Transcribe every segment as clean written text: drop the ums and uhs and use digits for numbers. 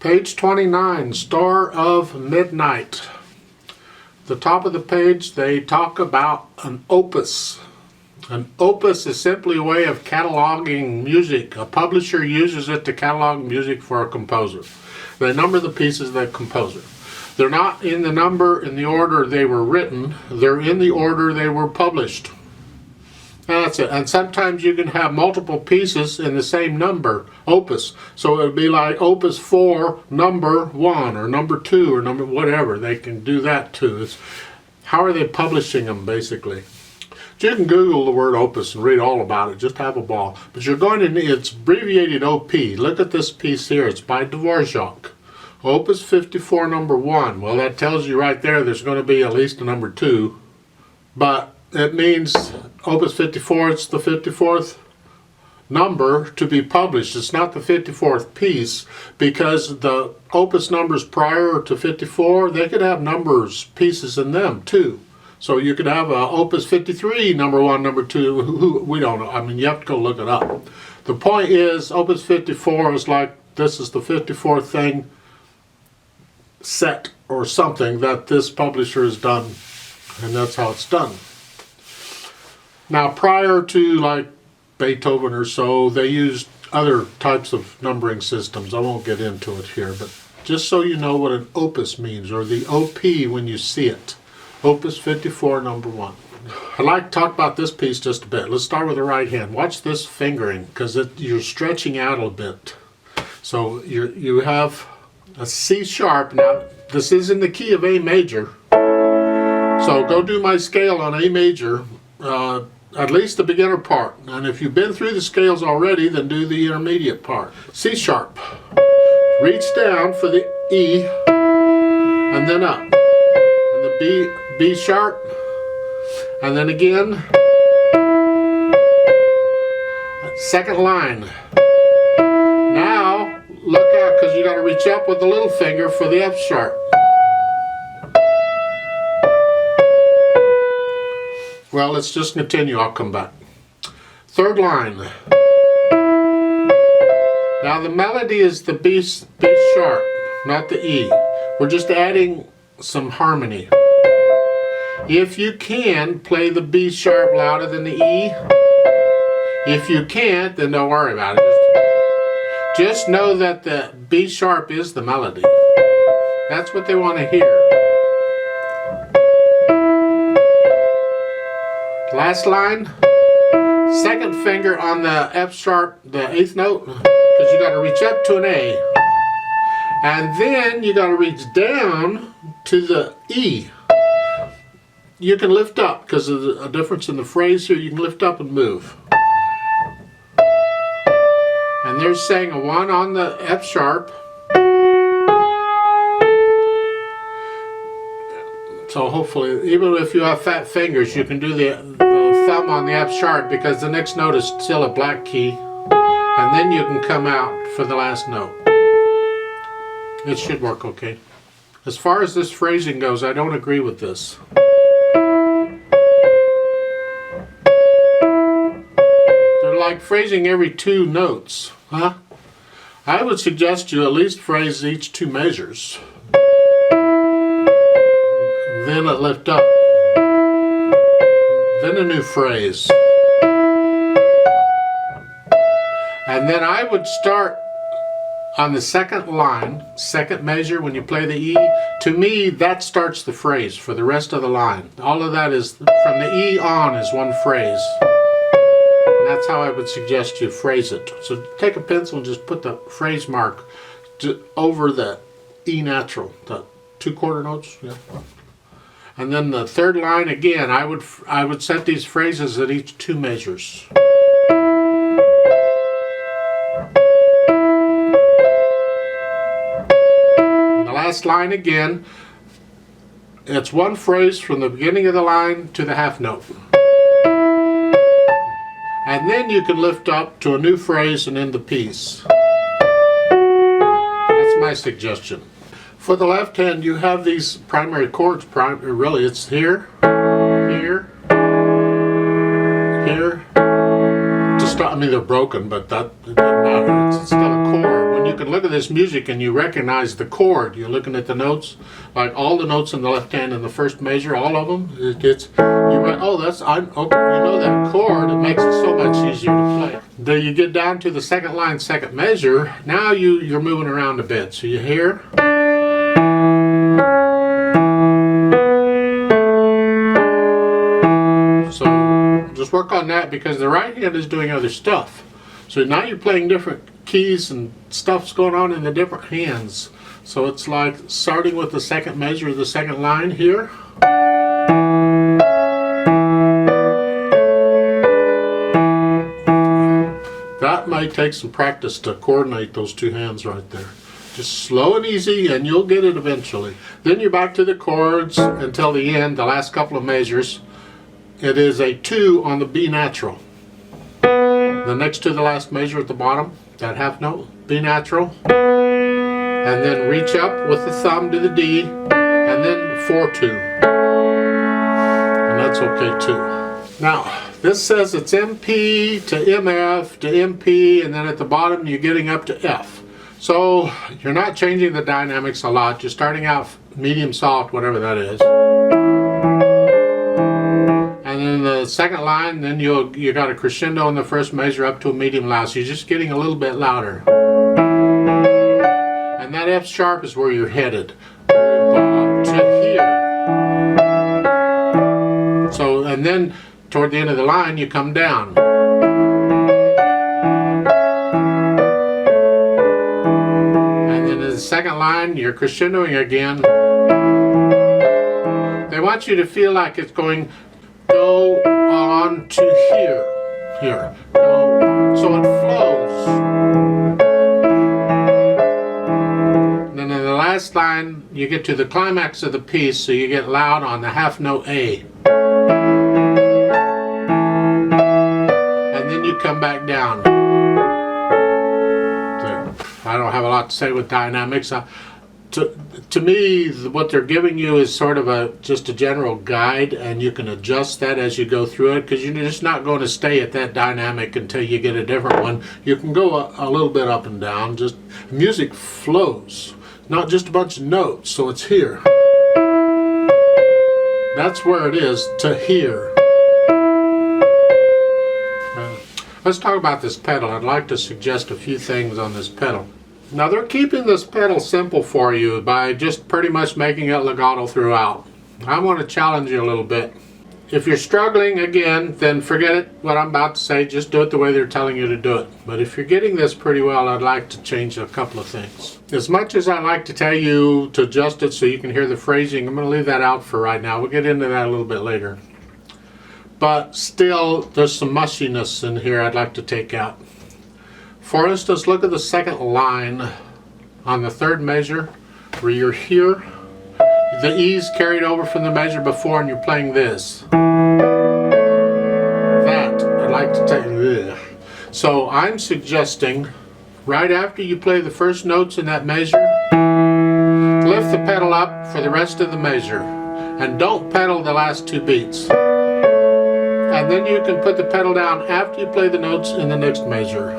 Page 29, Star of Midnight. The top of the page, they talk about an opus. An opus is simply a way of cataloging music. A publisher uses it to catalog music for a composer. They number the pieces of the composer. They're not in the order they were written. They're in the order they were published. That's it. And sometimes you can have multiple pieces in the same number, opus. So it would be like opus 4, number 1, or number 2, or number whatever. They can do that too. It's, how are they publishing them, basically? You can Google the word opus and read all about it. Just have a ball. But you're going to need, it's abbreviated OP. Look at this piece here. It's by Dvorak. Opus 54, number 1. Well, that tells you right there there's going to be at least a number 2. But it means Opus 54, it's the 54th number to be published. It's not the 54th piece, because the opus numbers prior to 54, they could have numbers, pieces in them too. So you could have a Opus 53, number 1, number 2, we don't know. I mean, you have to go look it up. The point is, Opus 54 is like, this is the 54th thing, set or something that this publisher has done, and that's how it's done. Now, prior to like Beethoven or so, they used other types of numbering systems. I won't get into it here, but just so you know what an opus means, or the OP when you see it. Opus 54, number 1. I'd like to talk about this piece just a bit. Let's start with the right hand. Watch this fingering, because you're stretching out a bit. So you have a C sharp. Now, this is in the key of A major. So go do my scale on A major. At least the beginner part, and if you've been through the scales already, then do the intermediate part. C sharp, reach down for the E, and then up, and the B sharp, and then again, second line. Now look out, because you got to reach up with the little finger for the F sharp. Well, let's just continue. I'll come back. Third line. Now the melody is the B sharp, not the E. We're just adding some harmony. If you can, play the B sharp louder than the E. If you can't, then don't worry about it. Just know that the B sharp is the melody. That's what they want to hear. Last line, second finger on the F sharp, the 8th note, because you got to reach up to an A. And then you got to reach down to the E. You can lift up, because of a difference in the phrase here, you can lift up and move. And they're saying a 1 on the F sharp. So hopefully, even if you have fat fingers, you can do the thumb on the F sharp, because the next note is still a black key. And then you can come out for the last note. It should work okay. As far as this phrasing goes, I don't agree with this. They're like phrasing every 2 notes. Huh? I would suggest you at least phrase each 2 measures. Then a lift up, then a new phrase, and then I would start on the second line, second measure when you play the E. To me, that starts the phrase for the rest of the line. All of that is, from the E on is one phrase, and that's how I would suggest you phrase it. So take a pencil and just put the phrase mark over the E natural, the 2 quarter notes. Yeah. And then the third line again, I would set these phrases at each 2 measures. And the last line again, it's one phrase from the beginning of the line to the half note. And then you can lift up to a new phrase and end the piece. That's my suggestion. For the left hand, you have these primary chords. Really, it's here, here, here. To start, I mean, they're broken, but that it doesn't matter. It's still a chord. When you can look at this music and you recognize the chord. You're looking at the notes, like all the notes in the left hand in the first measure, all of them. Okay, you know that chord. It makes it so much easier to play. Then you get down to the second line, second measure. Now you're moving around a bit. So you hear. So just work on that because the right hand is doing other stuff. So now you're playing different keys and stuff's going on in the different hands. So it's like starting with the second measure of the second line here. That might take some practice to coordinate those two hands right there. Just slow and easy and you'll get it eventually. Then you're back to the chords until the end, the last couple of measures. It is a 2 on the B natural. The next to the last measure at the bottom, that half note, B natural. And then reach up with the thumb to the D, and then 4-2. And that's okay too. Now, this says it's MP to MF to MP, and then at the bottom you're getting up to F. So you're not changing the dynamics a lot. You're starting out medium soft, whatever that is. And then the second line, then you got a crescendo in the first measure up to a medium loud. So you're just getting a little bit louder. And that F sharp is where you're headed. To here. So, and then toward the end of the line, you come down. And then in the second line, you're crescendoing again. They want you to feel like it's going go on to here. Here. Go. So it flows. And then in the last line, you get to the climax of the piece, so you get loud on the half note A. Come back down. I don't have a lot to say with dynamics. To me, what they're giving you is sort of just a general guide, and you can adjust that as you go through it, because you're just not going to stay at that dynamic until you get a different one. You can go a little bit up and down. Just music flows, not just a bunch of notes. So it's here. That's where it is to here. Let's talk about this pedal. I'd like to suggest a few things on this pedal. Now they're keeping this pedal simple for you by just pretty much making it legato throughout. I want to challenge you a little bit. If you're struggling again, then forget it, what I'm about to say. Just do it the way they're telling you to do it. But if you're getting this pretty well, I'd like to change a couple of things. As much as I like to tell you to adjust it so you can hear the phrasing, I'm going to leave that out for right now. We'll get into that a little bit later. But still, there's some mushiness in here I'd like to take out. For instance, look at the second line on the third measure where you're here. The E's carried over from the measure before and you're playing this. That, I'd like to take. Ugh. So I'm suggesting, right after you play the first notes in that measure, lift the pedal up for the rest of the measure. And don't pedal the last two beats. And then you can put the pedal down after you play the notes in the next measure.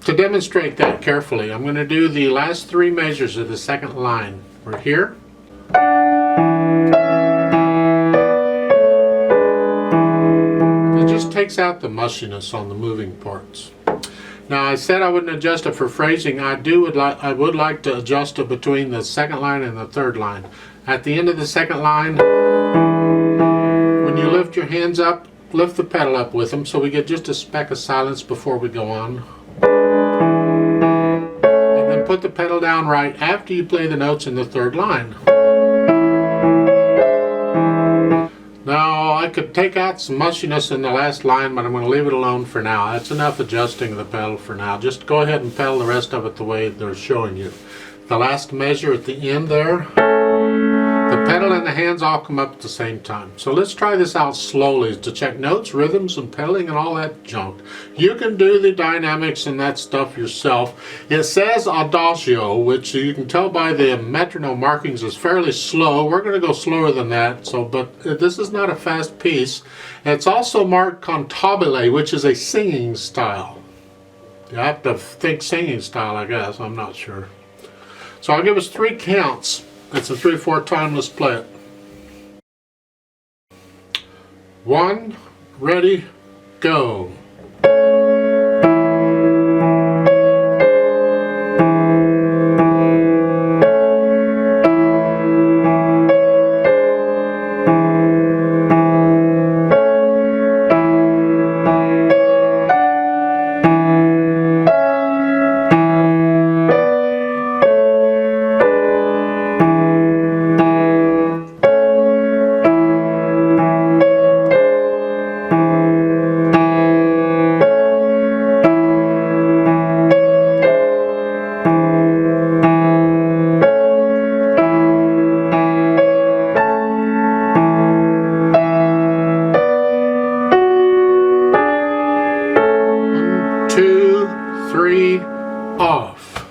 To demonstrate that carefully, I'm going to do the last three measures of the second line. We're here. It just takes out the mushiness on the moving parts. Now I said I wouldn't adjust it for phrasing. I would like to adjust it between the second line and the third line. At the end of the second line, when you lift your hands up, lift the pedal up with them so we get just a speck of silence before we go on. And then put the pedal down right after you play the notes in the third line. Now I could take out some mushiness in the last line, but I'm going to leave it alone for now. That's enough adjusting the pedal for now. Just go ahead and pedal the rest of it the way they're showing you. The last measure at the end there. The pedal and the hands all come up at the same time. So let's try this out slowly to check notes, rhythms, and pedaling and all that junk. You can do the dynamics and that stuff yourself. It says Adagio, which you can tell by the metronome markings is fairly slow. We're going to go slower than that, but this is not a fast piece. It's also marked Cantabile, which is a singing style. You have to think singing style, I guess. I'm not sure. So I'll give us 3 counts. It's a 3/4 timeless play it. 1, ready, go. Two, three, off.